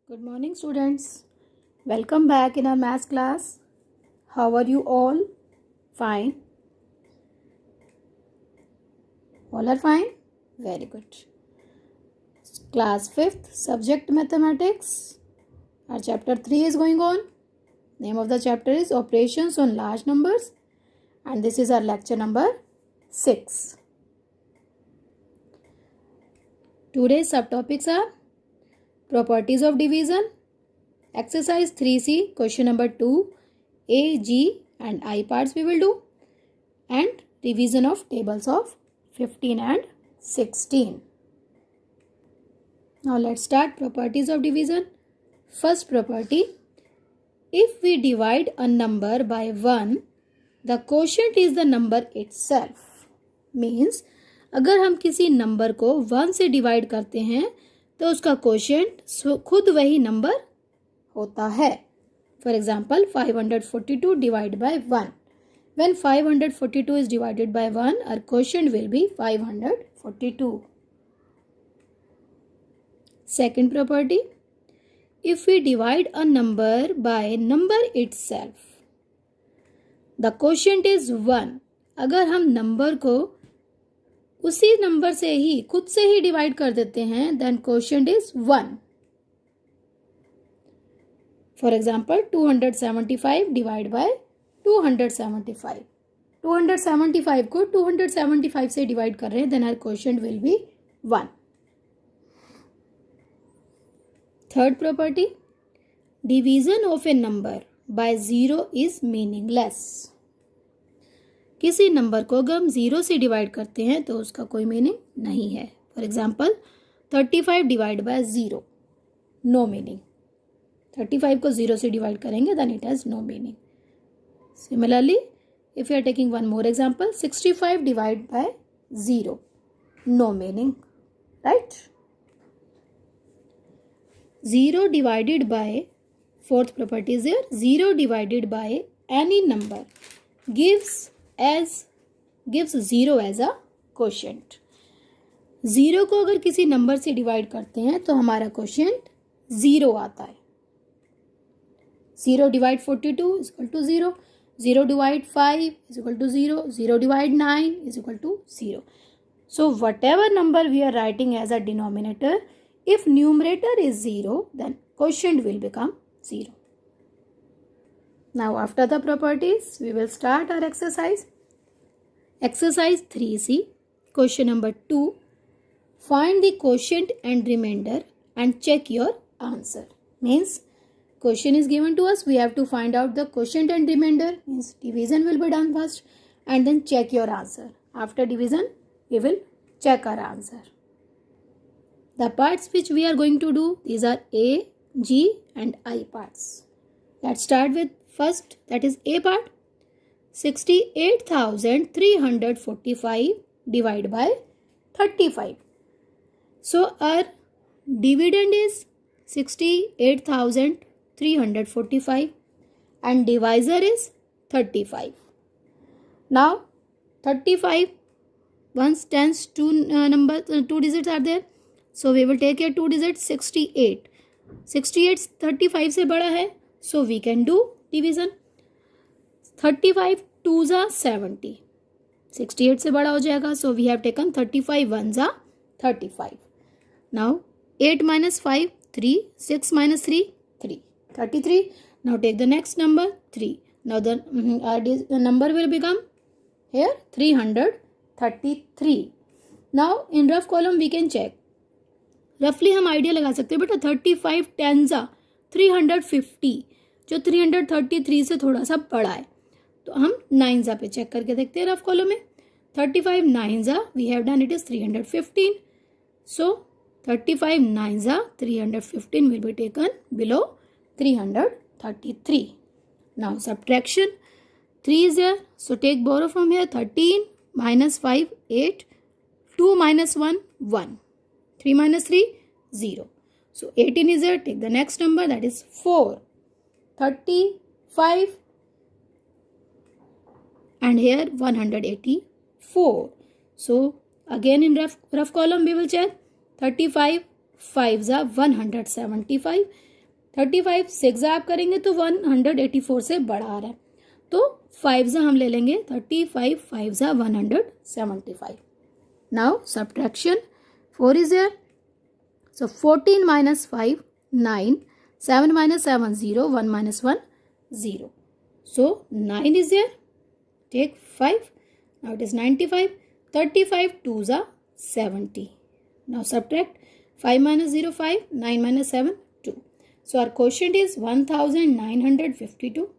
Good morning, students. Welcome back in our maths class. How are you all? Fine. All are fine? Very good. Class 5th, subject mathematics. Our chapter 3 is going on. Name of the chapter is Operations on Large Numbers. And this is our lecture number 6. Today's subtopics are Properties of Division, Exercise 3C, question number 2, A, G and I parts we will do, and revision of tables of 15 and 16. Now let's start properties of division. First property, if we divide a number by 1, the quotient is the number itself. Means अगर हम किसी number को 1 से divide करते हैं तो उसका quotient खुद वही नंबर होता है. For example 542 divide by 1. When 542 is divided by 1, our quotient will be 542. Second property, if we divide a number by number itself, the quotient is 1. अगर हम नंबर को उसी नंबर से ही खुद से ही डिवाइड कर देते हैं, then quotient is 1. For example 275 divide by 275. 275 को 275 से डिवाइड कर रहे हैं, then our quotient will be 1. Third property, division of a number by 0 is meaningless. किसी नंबर को अगर हम 0 से डिवाइड करते हैं तो उसका कोई मीनिंग नहीं है. For example 35 divide by 0, no meaning. 35 को 0 से डिवाइड करेंगे then it has no meaning. Similarly if you are taking one more example, 65 divide by 0, no meaning, right. 0 divided by, fourth property is here, 0 divided by any number gives 0 as a quotient. 0 को अगर किसी number से divide करते हैं तो हमारा quotient 0 आता है. 0 divide 42 is equal to 0. 0 divide 5 is equal to 0. 0 divide 9 is equal to 0. So whatever number we are writing as a denominator, if numerator is 0, then quotient will become 0. Now after the properties, we will start our exercise. Exercise 3C, question number 2. Find the quotient and remainder and check your answer. Means question is given to us. We have to find out the quotient and remainder. Means division will be done first and then check your answer. After division, we will check our answer. The parts which we are going to do, these are A, G and I parts. Let's start with first, that is A part. 68,345 divided by 35. So our dividend is 68,345 and divisor is 35. Now 35 once tens two two digits are there, so we will take here 2 digits. 68. 68 35 से बड़ा है, so we can do division. 35 2s are 70. 68 से बड़ा हो जाएगा, so we have taken 35 1s are 35. Now 8 minus 5 3, 6 minus 3 3, 33. Now take the next number 3. Now the number will become here 333. Now in rough column we can check. रफली हम idea लगा सकते हैं बेटा. 35 10s are 350, जो 333 से थोड़ा सा बड़ा है, तो हम 9s पे चेक करके देखते हैं रफ कॉलम में. 35 9s we have done, it is 315. So 35 9s 315 will be taken below 333. Now subtraction, 3 is here, so take borrow from here. 13 minus 5 8, 2 minus 1 1, 3 minus 3 0. So 18 is here, take the next number, that is 4. 35 and here 184. So again in rough column we will check. 35 5s are 175 35 6 आप करेंगे तो 184 से बड़ा आ रहा है, तो 5 हम ले लेंगे 35 5 175. Now subtraction, 4 is there, so 14 minus 5 9, 7 minus 7 0, 1 minus 1 0, so 9 is there, take 5, now it is 95, 35 2s are 70. Now subtract 5 minus 0 5, 9 minus 7 2. So our quotient is 1952,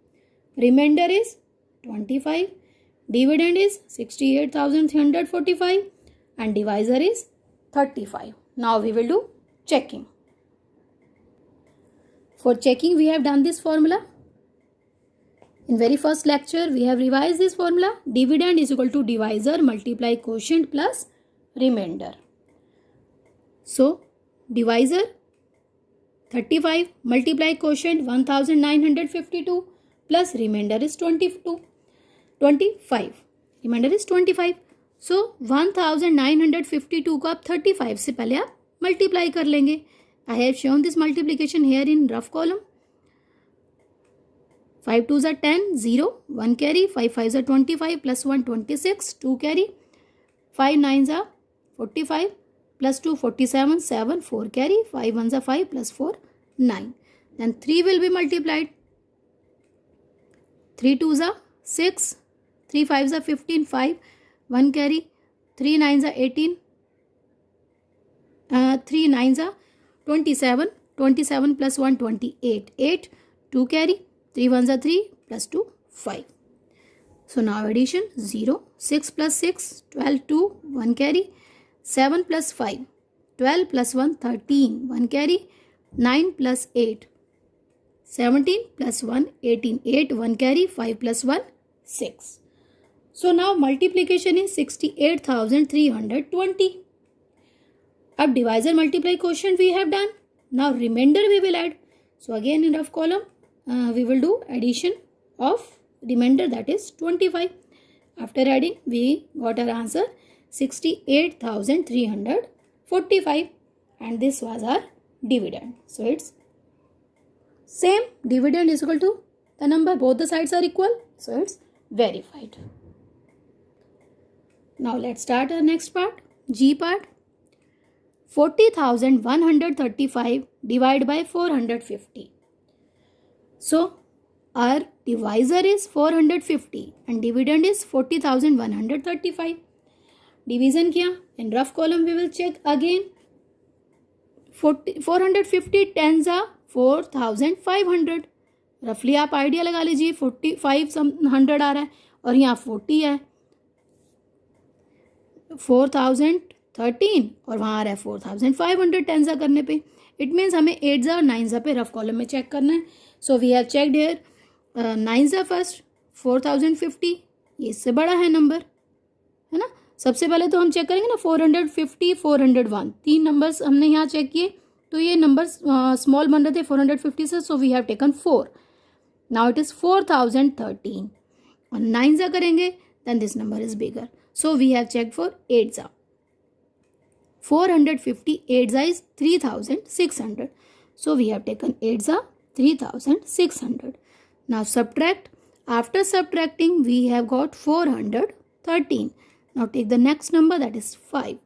remainder is 25, dividend is 68,345 and divisor is 35. Now we will do checking. For checking we have done this formula. In very first lecture we have revised this formula. Dividend is equal to divisor multiply quotient plus remainder. So divisor 35 multiply quotient 1952 plus remainder is 25. Remainder is 25. So 1952 को आप 35 से पहले आप multiply कर लेंगे. I have shown this multiplication here in rough column. 5 2s are 10, 0, 1 carry, 5 5s are 25, plus 1 26, 2 carry, 5 9s are 45, plus 2 47, 7, 4 carry, 5 1s are 5, plus 4 9. Then 3 will be multiplied. 3 2s are 6, 3 5s are 15, 5, 1 carry, 3 9s are 18, 3 9s are 27, 27 plus 1 28, 8, 2 carry, 3 1s are 3, plus 2 5. So now addition 0, 6 plus 6, 12, 2, 1 carry, 7 plus 5, 12 plus 1, 13, 1 carry, 9 plus 8, 17 plus 1, 18, 8, 1 carry, 5 plus 1, 6. So now multiplication is 68,320. अब divisor multiply quotient we have done. Now remainder we will add. So again in rough column we will do addition of remainder, that is 25. After adding we got our answer 68,345 and this was our dividend. So it's same, dividend is equal to the number, both the sides are equal, so it's verified. Now let's start our next part, G part. 40,135 divided by 450. So our divisor is 450 and dividend is 40,135. Division किया, in rough column we will check again. 450 tens are 4,500. रफली आप idea लगा लीजिए, 45 100 आ रहा है और यहाँ 40 है, 4013 और वहाँ आ रहा है 4500 टेंजा करने पे. इट मीन्स हमें 8 और 9 पे रफ कॉलम में चेक करना है. So we have checked here 9 first 4050, ये इससे बड़ा है नंबर, है ना. सबसे पहले तो हम चेक करेंगे ना 450 401, 3 नंबर्स हमने यहाँ चेक किए तो ये नंबर स्मॉल बन रहे थे 450 से, so we have taken 4. Now it is 4013 और 9 करेंगे then this number is bigger. So we have checked for 8 450 8 is 3600. So we have taken 8 3600. Now subtract. After subtracting we have got 413. Now take the next number, that is 5.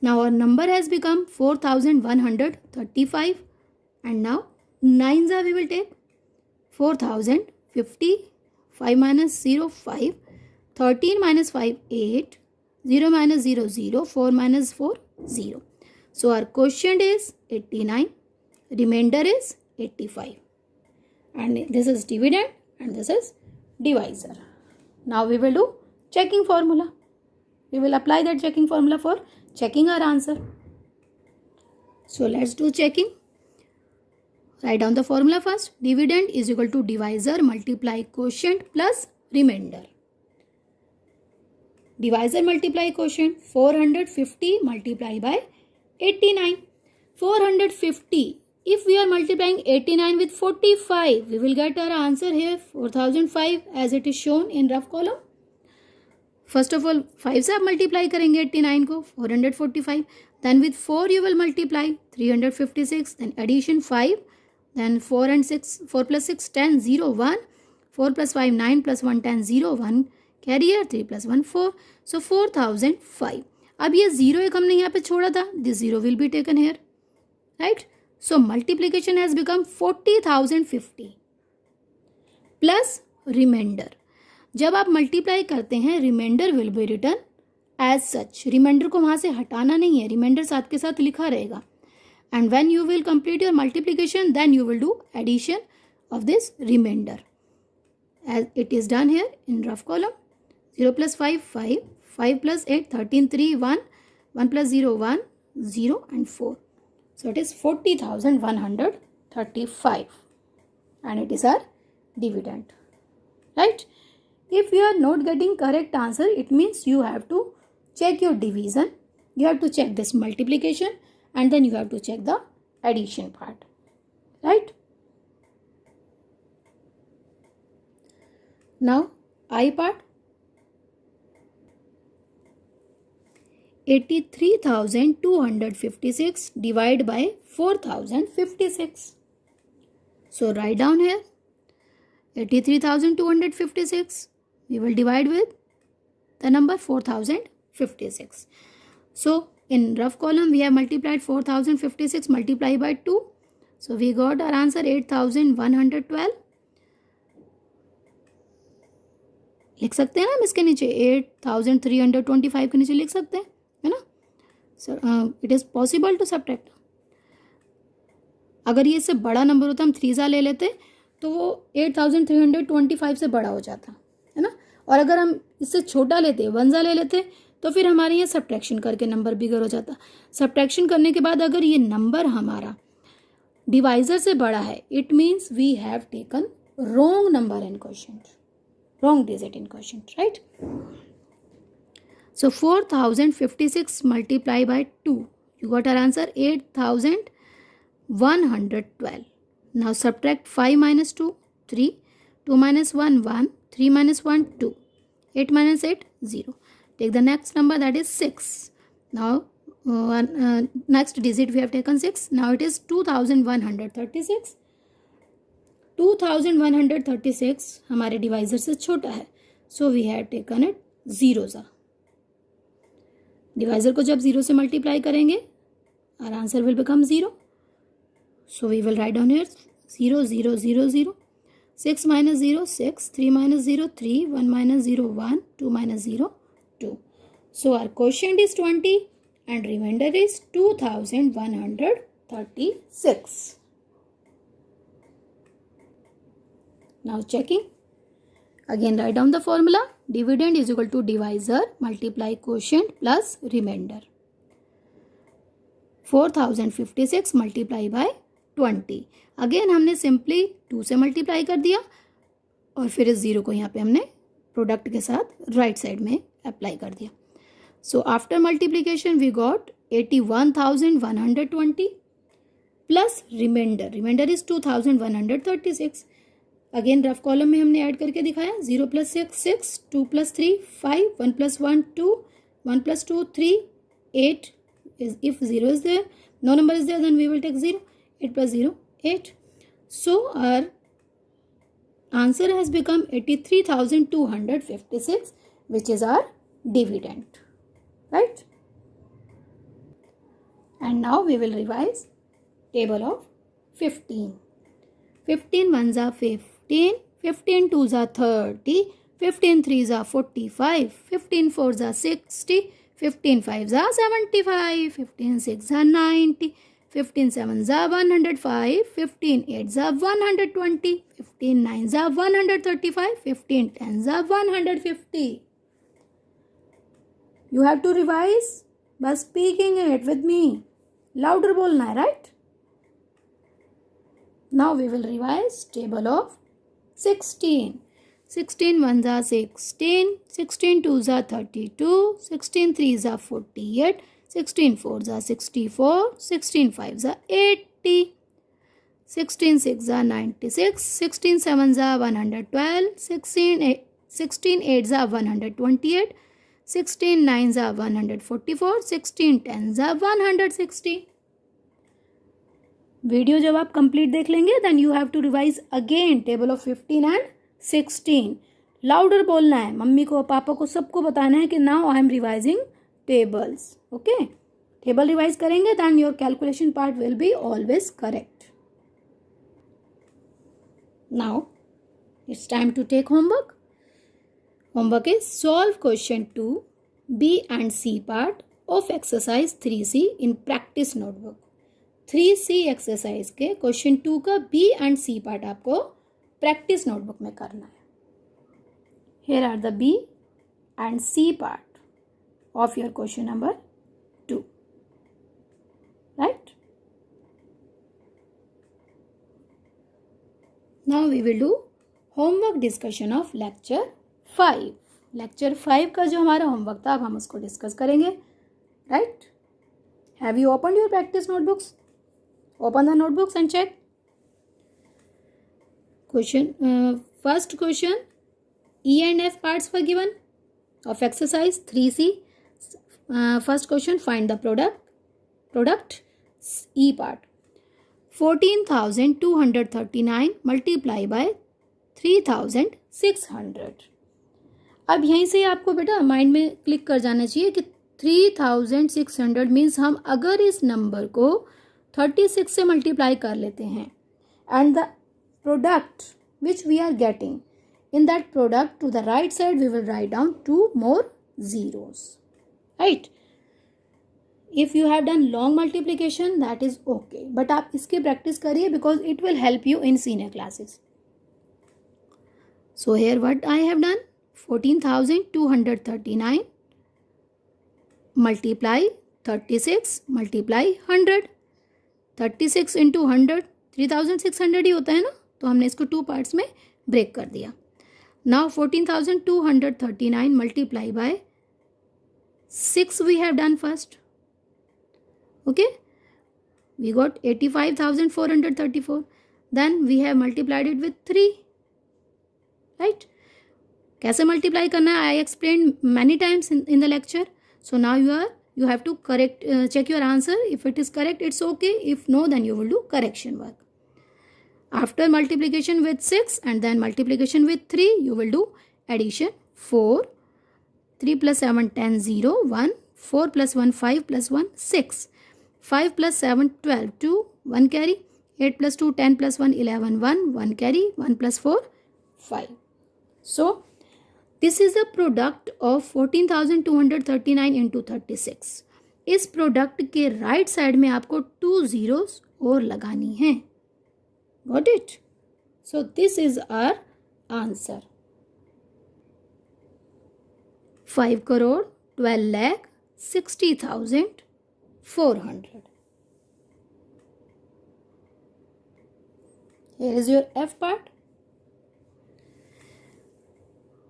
Now our number has become 4135 and now 9s we will take 4050, 5 minus 0 5, 13 minus 5 8, 0 minus 0 0, 4 minus 4 0. So our quotient is 89, remainder is 85 and this is dividend and this is divisor. Now we will do checking formula. We will apply that checking formula for checking our answer. So let's do checking. Write down the formula first. Dividend is equal to divisor multiply quotient plus remainder. Divisor multiply quotient 450 multiply by 89. 450. If we are multiplying 89 with 45, we will get our answer here 4005 as it is shown in rough column. First of all 5 से आप multiply करेंगे 89 को 445. Then with 4 you will multiply 356. Then addition 5 then 4 and 6, 4 plus 6, 10, 0, 1, 4 plus 5, 9 plus 1, 10, 0, 1, carry here, 3 plus 1, 4, so 4005. अब ये 0 एक हमने यहाँ पे छोड़ा था, this 0 will be taken here, right? So multiplication has become 40,050 plus remainder. जब आप मल्टीप्लाई करते हैं, remainder will be return as such. Remainder को वहाँ से हटाना नहीं है, रिमाइंडर साथ के साथ लिखा रहेगा. And when you will complete your multiplication, then you will do addition of this remainder as it is done here in rough column. 0 plus 5, 5, 5 plus 8, 13, 3, 1, 1 plus 0, 1, 0 and 4. So it is 40,135 and it is our dividend, right? If you are not getting correct answer, it means you have to check your division, you have to check this multiplication, and then you have to check the addition part, right? Now I part. 83,256 divided by 4,056. So write down here 83,256. We will divide with the number 4,056. So in rough column we have multiplied 4,056 multiplied by 2. So we got our answer 8,112. लिख सकते हैं ना हम इसके नीचे 8,325 के नीचे लिख सकते हैं, है ना. Sir it is possible to subtract. अगर ये इससे बड़ा नंबर होता, हम 3 ले लेते तो वो 8,325 से बड़ा हो जाता, है ना. और अगर हम इससे छोटा लेते 1 ले लेते तो फिर हमारे यहाँ सब्ट्रैक्शन करके नंबर बिगर हो जाता. सब्ट्रैक्शन करने के बाद अगर ये नंबर हमारा डिवाइजर से बड़ा है, it means we have taken wrong number in question, wrong digit in question, right? So 4,056 multiplied by 2, you got our answer 8,112. Now subtract 5 minus 2, 3, 2 minus 1, 1, 3 minus 1, 2, 8 minus 8, 0. Take the next number, that is 6. Now next digit we have taken 6. Now it is 2,136. 2,136 हमारे divisor से छोटा है, so we have taken it zeros. Divisor को जब 0 से multiply करेंगे, our answer will become 0. So we will write down here 0, 0, 0, 0. 6 minus 0, 6. 3 minus 0, 3. 1 minus 0, 1. 2 minus 0, 2. So our quotient is 20 and remainder is 2,136. Now checking. Again write down the formula. Dividend is equal to divisor multiply quotient plus remainder. 4,056 multiply by 20. Again हमने simply 2 से multiply कर दिया और फिर इस 0 को यहाँ पे हमने प्रोडक्ट के साथ राइट साइड में अप्लाई कर दिया. So after multiplication we got 81,120 plus remainder. Remainder is 2,136. Again rough column में हमने ऐड करके दिखाया 0 plus 6, 6, 2 plus 3, 5, 1 plus 1, 2, 1 plus 2, 3, 8. If 0 is there, no number is there, then we will take 0. 8 plus 0, 8. So our answer has become 83,256, which is our dividend, right? And now we will revise table of 15. 15 ones are 15, 15 twos are 30, 15 threes are 45, 15 fours are 60, 15 fives are 75, 15 sixes are 90, 15 sevens are 105, 15 eights are 120, 15 nines are 135, 15 tens are 150. You have to revise by speaking it with me. Louder bolna hai, right? Now we will revise table of 16. 16 ones are 16, 16 twos are 32, 16 threes are 48, 16 fours are 64, 16 fives are 80, 16 sixes are 96, 16 sevens are 112, 16 eights are 128, 16 nines are 144, 16 tens are 160. Video जब आप complete देख लेंगे then you have to revise again table of 15 and 16. Louder बोलना है, mummy को पापा को सबको बताना है कि now I am revising tables. Okay, table revise करेंगे then your calculation part will be always correct. Now it's time to take homework. Homework is solve question 2 B and C part of exercise 3C in practice notebook. 3C exercise के question 2 का B and C part आपको practice notebook में करना है. Here are the B and C part of your question number 2. Right? Now we will do homework discussion of lecture 5. Lecture 5 का जो हमारा homework था अब हम उसको डिस्कस करेंगे. Right? Have you open your practice notebooks? Open the notebooks and check. Question first question E and F parts were given of exercise 3C. First question, find the product E part. 14,239 multiply by 3,600. अब यहीं से आपको बेटा mind में click कर जाना चाहिए कि 3,600 मीन्स हम अगर इस नंबर को 36 से मल्टीप्लाई कर लेते हैं and the product which we are getting, in that product to the right side we will write down 2 more zeros. Right? If you have done long multiplication that is okay, but आप इसकी practice करिए because it will help you in senior classes. So here what I have done, 14,239 multiply 36 multiply 100. 36 into 100 3,600 ही होता है ना, तो हमने इसको 2 parts में ब्रेक कर दिया. Now 14,239 multiply by 6 we have done first. Okay, we got 85,434. Then we have multiplied it with 3. Right? कैसे मल्टीप्लाई करना है I explained many times in the lecture. So now you have to correct check your answer. If it is correct it's okay. If no then you will do correction work. After multiplication with 6 and then multiplication with 3, you will do addition 4. 3 plus 7, 10, 0, 1. 4 plus 1, 5 plus 1, 6. 5 plus 7, 12, 2, 1 carry. 8 plus 2, 10 plus 1, 11, 1, 1 carry. 1 plus 4, 5. So, this is the product of 14,239 into 36. इस product के right side में आपको 2 zeros और लगानी है. Got it? So this is our answer. 5 crore 12 lakh 60,400. Here is your F part.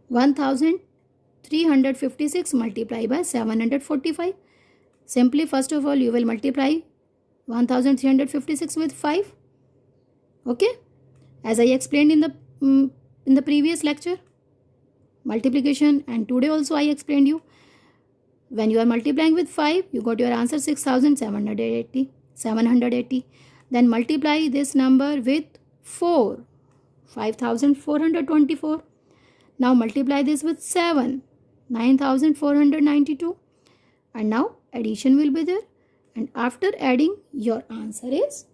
1,356 multiply by 745. Simply first of all you will multiply 1,356 with 5. Okay, as I explained in the previous lecture multiplication, and today also I explained you, when you are multiplying with 5 you got your answer 6,780. Then multiply this number with 4, 5,424. Now multiply this with 7, 9,492, and now addition will be there, and after adding your answer is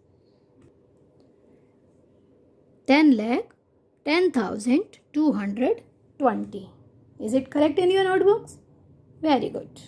10,10,220. Is it correct in your notebooks? Very good.